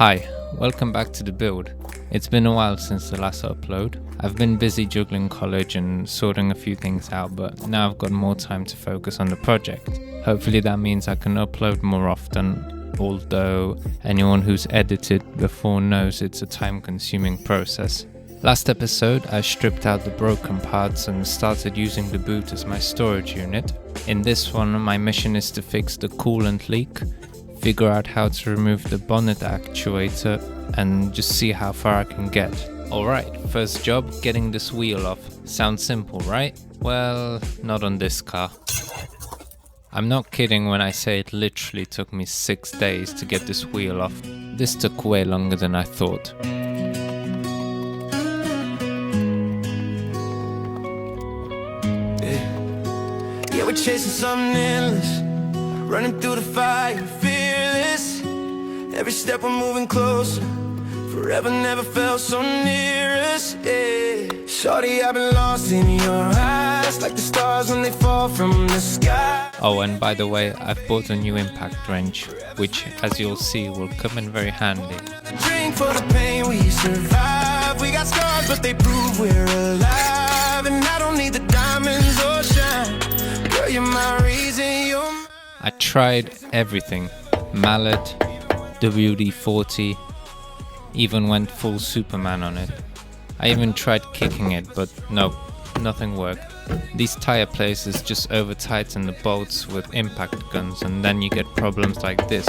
Hi, welcome back to the build. It's been a while since the last upload. I've been busy juggling college and sorting a few things out, but now I've got more time to focus on the project. Hopefully that means I can upload more often, although anyone who's edited before knows it's a time-consuming process. Last episode, I stripped out the broken parts and started using the boot as my storage unit. In this one, my mission is to fix the coolant leak, figure out how to remove the bonnet actuator, and just see how far I can get. Alright, first job, getting this wheel off. Sounds simple, right? Well, not on this car. I'm not kidding when I say it literally took me 6 days to get this wheel off. This took way longer than I thought. Yeah, we're chasing something endless, running through the fire, fearless. Every step we're moving closer, forever never felt so near us, yeah. Shorty, I've been lost in your eyes, like the stars when they fall from the sky. Oh, and by the way, I've bought a new impact wrench, which, as you'll see, will come in very handy. Drink for the pain we survive. We got scars, but they prove we're alive. And I don't need the diamonds or shine. Girl, you're my reason, you're my... I tried everything. Mallet, WD-40, even went full Superman on it. I even tried kicking it, but nope, nothing worked. These tire places just over tighten the bolts with impact guns, and then you get problems like this,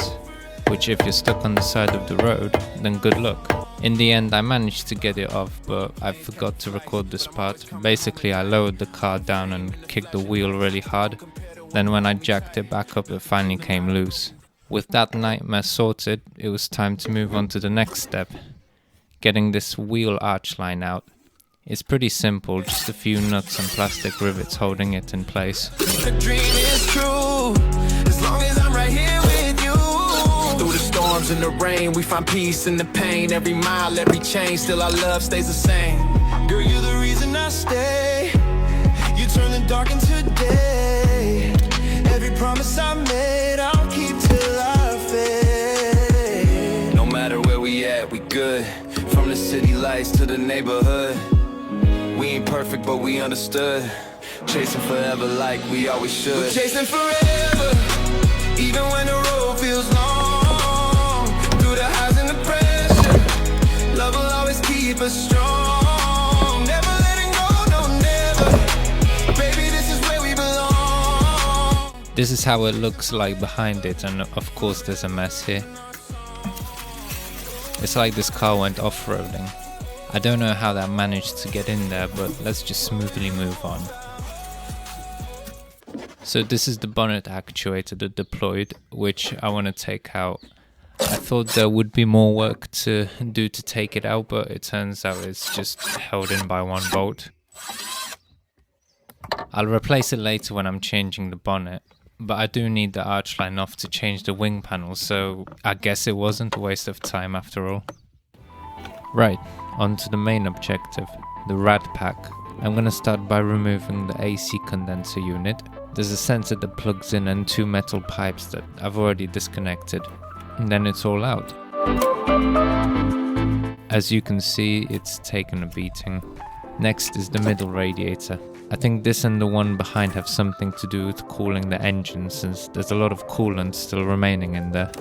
which if you're stuck on the side of the road, then good luck. In the end I managed to get it off, but I forgot to record this part. Basically I lowered the car down and kicked the wheel really hard. Then when I jacked it back up, it finally came loose. With that nightmare sorted, it was time to move on to the next step. Getting this wheel arch line out. It's pretty simple, just a few nuts and plastic rivets holding it in place. The dream is true, as long as I'm right here with you. Through the storms and the rain, we find peace in the pain. Every mile, every change, still our love stays the same. Girl, you're the reason I stay. You turn the dark into day. Every promise I made, I'll keep till I fade. No matter where we at, we good. From the city lights to the neighborhood. We ain't perfect, but we understood. Chasing forever like we always should. We're chasing forever, even when the road feels long. Through the highs and the pressure, love will always keep us strong. Never letting go, no never. Baby, this is where we belong. This is how it looks like behind it, and of course there's a mess here. It's like this car went off-roading. I don't know how that managed to get in there, but let's just smoothly move on. So this is the bonnet actuator that deployed, which I want to take out. I thought there would be more work to do to take it out, but it turns out it's just held in by one bolt. I'll replace it later when I'm changing the bonnet, but I do need the arch line off to change the wing panel, so I guess it wasn't a waste of time after all. Right, on to the main objective, the rad pack. I'm gonna start by removing the AC condenser unit. There's a sensor that plugs in and 2 metal pipes that I've already disconnected. And then it's all out. As you can see, it's taken a beating. Next is the middle radiator. I think this and the one behind have something to do with cooling the engine, since there's a lot of coolant still remaining in there.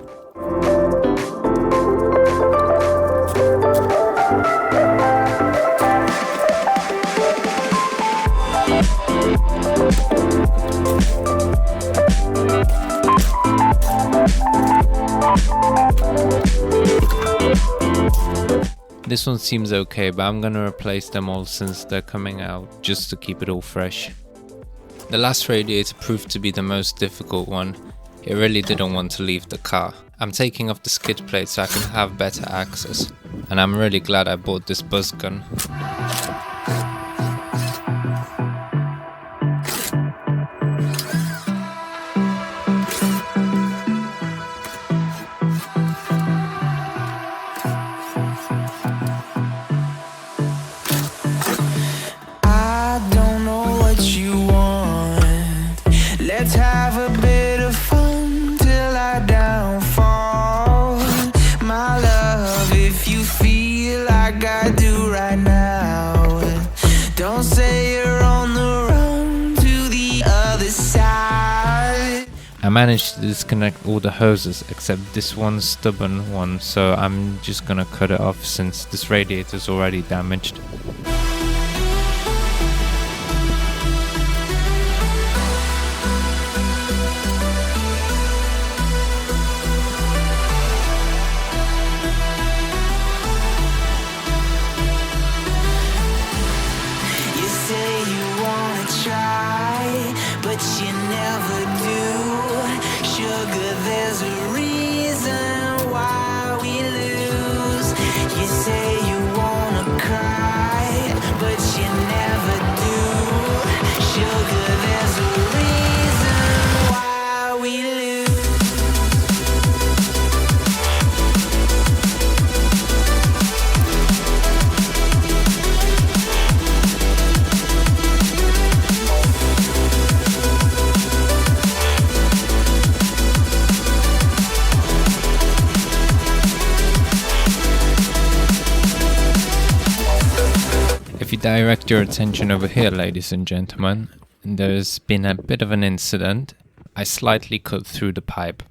This one seems okay, but I'm gonna replace them all since they're coming out, just to keep it all fresh. The last radiator proved to be the most difficult one. It really didn't want to leave the car. I'm taking off the skid plate so I can have better access, and I'm really glad I bought this buzz gun. Let's have a bit of fun till I downfall. My love managed to disconnect all the hoses except this one stubborn one, so I'm just gonna cut it off since this radiator is already damaged. You say you wanna try, but you never do. Sugar, there's a reason why we lose. You say you wanna cry, but you never do. Sugar, there's a reason why we lose. If you direct your attention over here, ladies and gentlemen, there's been a bit of an incident. I slightly cut through the pipe.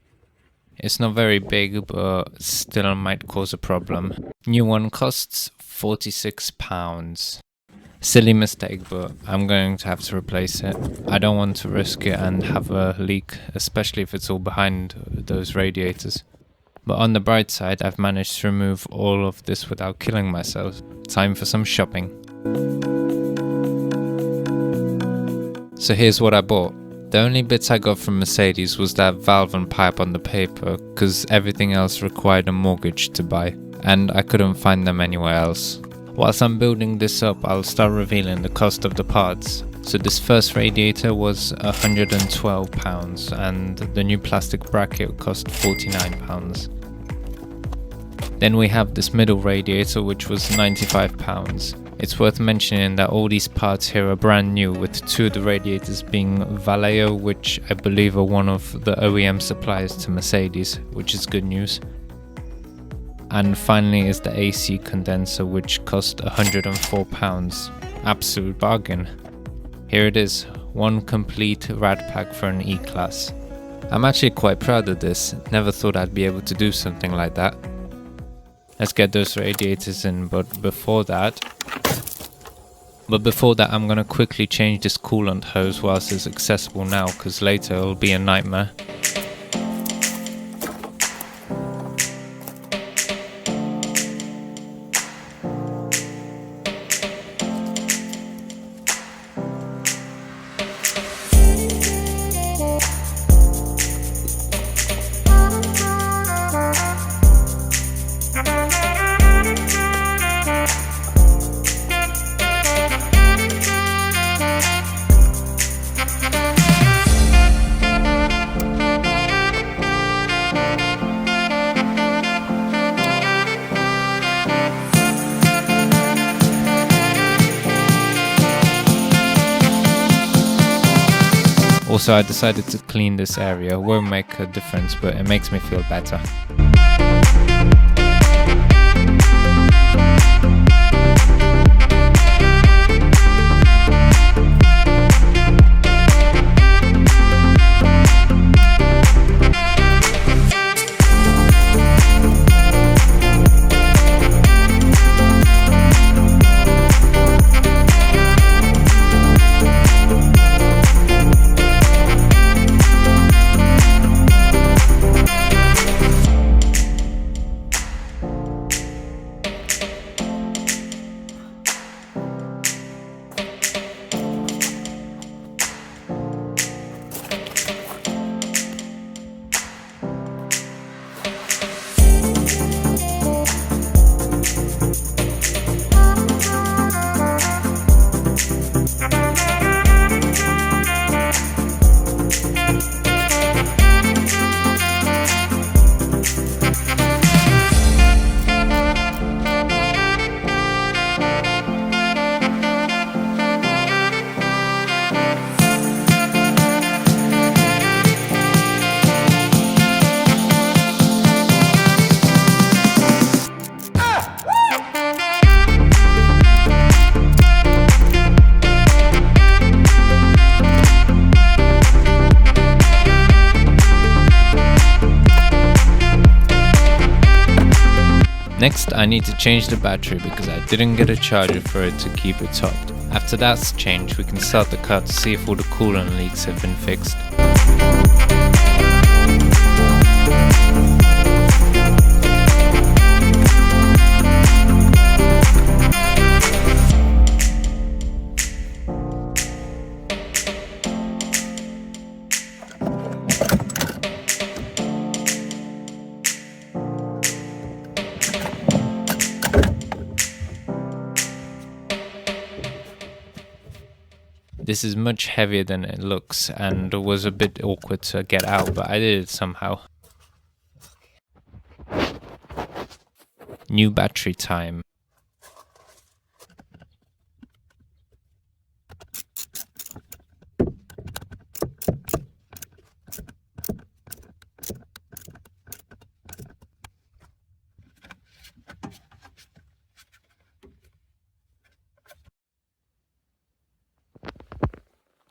It's not very big, but still might cause a problem. New one costs £46. Silly mistake, but I'm going to have to replace it. I don't want to risk it and have a leak, especially if it's all behind those radiators. But on the bright side, I've managed to remove all of this without killing myself. Time for some shopping. So here's what I bought. The only bits I got from Mercedes was that valve and pipe on the paper, cause everything else required a mortgage to buy, and I couldn't find them anywhere else. Whilst I'm building this up, I'll start revealing the cost of the parts. So this first radiator was £112 and the new plastic bracket cost £49. Then we have this middle radiator which was £95. It's worth mentioning that all these parts here are brand new, with two of the radiators being Vallejo, which I believe are one of the OEM suppliers to Mercedes, which is good news. And finally is the AC condenser, which cost £104. Absolute bargain. Here it is, one complete rad pack for an E-Class. I'm actually quite proud of this, never thought I'd be able to do something like that. Let's get those radiators in, but before that I'm gonna quickly change this coolant hose whilst it's accessible now, because later it'll be a nightmare. Also, I decided to clean this area. Won't make a difference, but it makes me feel better. Next, I need to change the battery because I didn't get a charger for it to keep it topped. After that's changed, we can start the car to see if all the coolant leaks have been fixed. This is much heavier than it looks and was a bit awkward to get out, but I did it somehow. New battery time.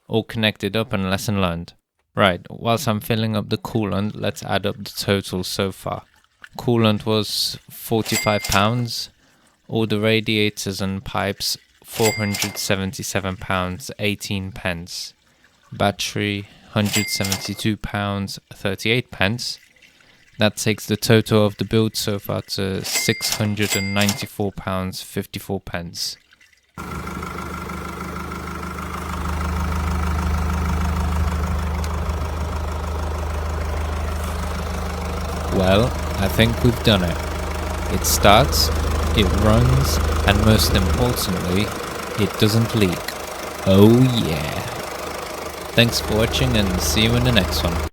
All connected up and lesson learned. Right, whilst I'm filling up the coolant, let's add up the total so far. Coolant was £45, all the radiators and pipes £477, 18 pence. Battery £172, 38 pence. That takes the total of the build so far to £694, 54 pence. Well, I think we've done it. It starts, it runs, and most importantly, it doesn't leak. Oh yeah. Thanks for watching and see you in the next one.